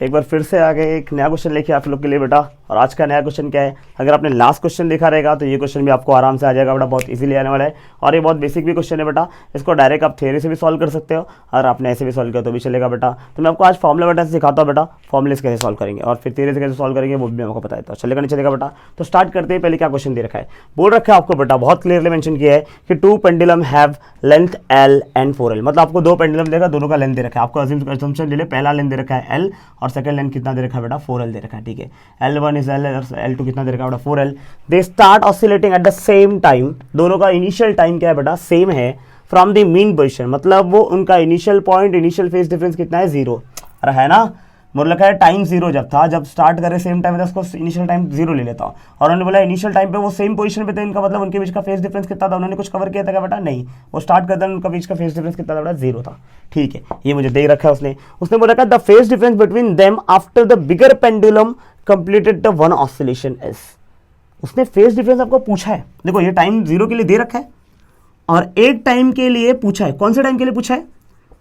एक बार फिर से आगे एक नया क्वेश्चन लेके आप लोग के लिए बेटा। और आज का नया क्वेश्चन क्या है, अगर आपने लास्ट क्वेश्चन देखा रहेगा तो ये क्वेश्चन भी आपको आराम से आ जाएगा बेटा, बहुत इजीली आने वाला है। और ये बहुत बेसिक भी क्वेश्चन है बेटा, इसको डायरेक्ट आप थ्योरी से भी सॉल्व कर सकते हो और आपने ऐसे भी सॉल्व किया तो भी चलेगा बेटा। तो मैं आपको आज फॉर्मुला बेटा से सिखाता हूँ बेटा, फॉर्मुले से कैसे सॉल्व करेंगे और फिर थ्योरी से कैसे सॉल्व करेंगे वो भी आपको पता है। तो चलेगा नहीं चलेगा बेटा। तो स्टार्ट करते हैं। पहले क्या क्वेश्चन दे रखा है, बोल रखा है आपको बेटा, बहुत क्लियरली मेंशन किया है कि two pendulum have length L and 4l। मतलब आपको दो पेंडुलम देगा, दोनों का लेंथ दे रखा है। आपको अजम्पशन ले ले, पहला लेंथ दे रखा है एल और सेकंड लेंथ कितना दे रखा है बेटा, 4l दे रखा है। ठीक है, L1 इज L और L2 कितना दे रखा है बेटा, 4l। They start oscillating at the same time. दोनों का इनिशियल टाइम क्या है बेटा, सेम है। फ्रॉम द मीन पोजिशन, मतलब वो उनका initial point, initial phase difference कितना है, 0। अरे है ना, मुझे लगा है टाइम 0 जब था, जब स्टार्ट करे सेम टाइम, उसको इनिशियल टाइम 0 ले लेता हूँ। और उन्होंने बोला इनिशियल टाइम पे वो सेम पोजीशन पे थे, इनका मतलब उनके बीच का फेस डिफरेंस कितना था, उन्होंने कुछ कवर किया था क्या बेटा, नहीं। वो स्टार्ट करते हैं, उनका बीच का फेस डिफरेंस कितना था बेटा, 0 था। ठीक है, ये मुझे दे रखा है उसने बोला the phase difference between them after the bigger pendulum completed the one oscillation is. उसने फेस डिफरेंस आपको पूछा है, देखो ये टाइम 0 के लिए दे रखा है और एक टाइम के लिए पूछा है। कौन से टाइम के लिए पूछा है,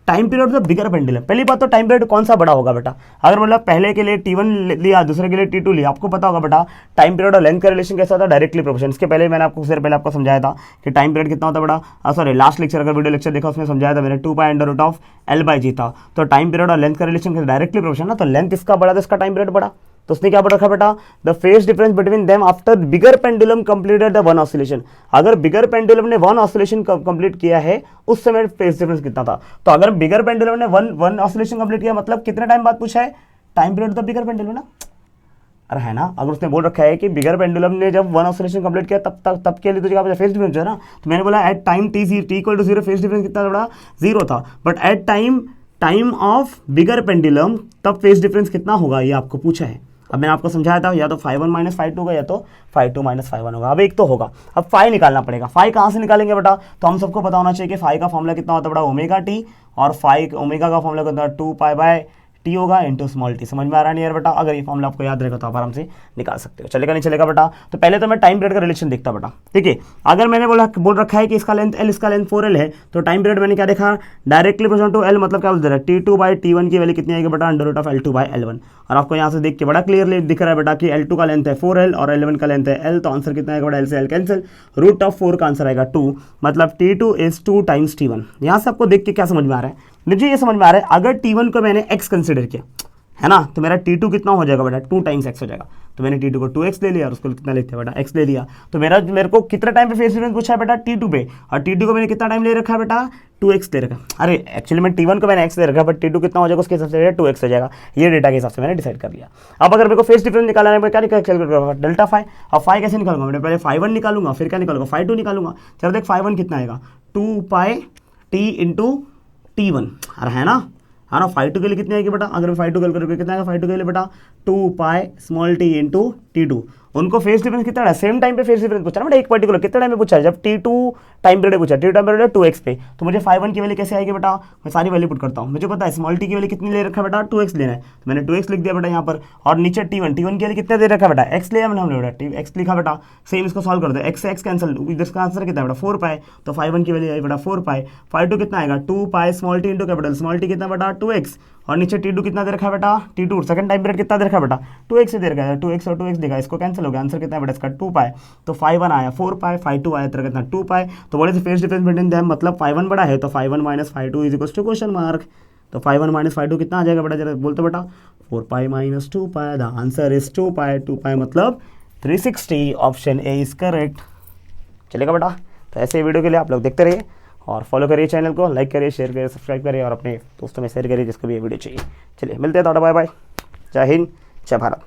time period of the bigger pendulum. पहली बात तो टाइम पीरियड कौन सा बड़ा होगा बेटा, अगर मतलब पहले के लिए T1 लिया, दूसरे के लिए T2 लिया, आपको पता होगा बेटा टाइम पीरियड और लेंथ का रिलेशन कैसा होता है, डायरेक्टली प्रोपोर्शनल। इसके पहले मैंने आपको पहले आपको समझाया था कि टाइम पीरियड कितना होता है बेटा, सॉरी लास्ट लेक्चर अगर वीडियो लेक्चर देखा उसमें समझाया था मैंने, 2π√L/g था। तो टाइम पीरियड और लेंथ का रिलेशन डायरेक्टली प्रोपोर्शनल ना, तो लेंथ इसका बड़ा तो इसका टाइम पीरियड बड़ा। तो उसने क्या बोल रखा बेटा, the phase difference between them after bigger pendulum completed the one oscillation. अगर बिगर पेंडुलम ने वन ऑसिलेशन कंप्लीट किया है उस समय फेज डिफरेंस कितना था। तो अगर बिगर पेंडुलम ने वन ऑसिलेशन कंप्लीट किया, मतलब कितने टाइम बाद पूछा है, time period the bigger pendulum ना। अरे है ना, अगर उसने बोल रखा है कि बिगर पेंडुलम ने जब वन ऑसिलेशन कंप्लीट किया तब के लिए तुझे फेज डिफरेंस है ना। तो मैंने बोला at time t equal to 0 phase difference कितना बड़ा, 0 था। But at time of bigger pendulum तब फेज डिफरेंस कितना होगा, ये आपको पूछा है। अब मैंने आपको समझाया था, या तो φ1 - φ2 होगा या तो φ2 - φ1 होगा। अब एक तो होगा, अब फाई निकालना पड़ेगा। फाई कहाँ से निकालेंगे बेटा, तो हम सबको पता होना चाहिए कि फाई का फॉर्मूला कितना होता है बेटा, ओमेगा टी, और फाई ओमेगा का फॉर्मूला कितना, 2π/t होगा इंटू स्मॉल टी। समझ में आ रहा नहीं यार बेटा, अगर ये फॉर्मूला आपको याद रहेगा तो आप आराम से निकाल सकते हो। चलेगा नहीं चलेगा बेटा। तो पहले तो मैं टाइम पीरियड का रिलेशन देखता बेटा। ठीक है, अगर मैंने बोल रखा है कि इसका लेंथ L, इसका लेंथ 4l है, तो टाइम पीरियड मैंने क्या देखा, डायरेक्टली प्रोपोर्शनल टू L, मतलब क्या बोल रहा है, T2/T1 की वैल्यू कितनी आएगी बेटा, √L2/L1। और आपको यहाँ से देख के बड़ा क्लियरली दिख रहा है बेटा कि L2 का लेंथ है 4l और L1 का लेंथ है L। तो आंसर कितना आएगा बेटा, L से L कैंसिल, √4 का आंसर आएगा 2, मतलब T2 इज 2 टाइम्स T1। यहाँ से आपको देख के क्या समझ में आ रहा है, मुझे ये समझ में आ रहा है, अगर T1 को मैंने x कंसिडर किया है ना, तो मेरा T2 कितना हो जाएगा बेटा, 2 टाइम्स x हो जाएगा। तो मैंने T2 को 2x ले लिया और उसको कितना लेते हैं बेटा, x ले लिया। तो मेरे को कितना टाइम पे फेज डिफरेंस पूछा है बेटा, T2 पे, और T2 को मैंने कितना टाइम ले रखा है बेटा, 2x ले रखा है। अरे एक्चुअली मैं T1 को मैंने x ले रखा है, बट T2 कितना हो जाएगा उसके हिसाब से 2x हो जाएगा। ये डेटा के हिसाब से मैंने डिसाइड कर लिया। अब अगर मेरे को फेज डिफरेंस निकालना है, मैं क्या निकालूंगा, डेल्टा फाई। अब फाई कैसे निकालूंगा, मैंने पहले φ1 निकालूंगा, फिर क्या निकालूंगा, φ2 निकालूंगा। चलो देख φ1 कितना आएगा, 2π/t इंटू T1। अरे है ना, हाँ ना, φ2 के लिए कितनी आएगी बेटा, अगर मैं φ2 कैलकुलेट करूँ कितना आएगा f2 के लिए बेटा, 2π इंटू T2। उनको फेस डिफरेंस कितना है, सेम टाइम पे फेस डिफरेंस पूछा ना बेटा, एक पर्टिकुलर कितने टाइम पे पूछा है, जब T2 टाइम पीरियड पूछा, T2 टाइम पीरियड 2x पे। तो मुझे φ1 की वैल्यू कैसे आएगी बेटा, मैं सारी वैल्यू पुट करता हूँ। मुझे पता है स्मॉल t की वैल्यू कितनी ले रखा है बेटा, 2x लेना है, तो मैंने 2x लिख दिया बेटा यहाँ पर। और नीचे T1 की वैल्यू कितना दे रखा है बेटा, x लिया मैंने, हमने बेटा x लिखा बेटा। सेम इसको सॉल्व कर दो, x से x कैंसिल, इसका आंसर कितना है बेटा, 4π। तो φ1 की वैल्यू आई बेटा 4π। φ2 कितना आएगा, 2π small t into capital small t कितना बेटा, 2x। और नीचे T2 कितना दे रखा है बेटा, T2 सेकंड टाइम पीरियड कितना दे रखा है बेटा, 2x से दे रखा है, 2x और 2x देगा, इसको कैंसिल हो गया, आंसर कितना है बेटा इसका 2π। तो φ1 आया 4π, φ2 आया तेरा कितना 2π। तो बड़े से फेस डिफरेंस बिटवीन देम, मतलब φ1 बड़ा है तो φ1 - φ2 is equal to question mark. तो φ1 - φ2 कितना आ जाएगा बेटा, जरा बोलते बेटा, 4π - 2π, द आंसर इज 2π। 2π मतलब 360, ऑप्शन ए इज करेक्ट। चलेगा बेटा। तो ऐसे वीडियो के लिए आप लोग देखते रहिए और फॉलो करिए चैनल को, लाइक करिए, शेयर करिए, सब्सक्राइब करिए और अपने दोस्तों में शेयर करिए जिसको भी ये वीडियो चाहिए। चलिए मिलते हैं, टाटा बाय बाय, जय हिंद, जय भारत।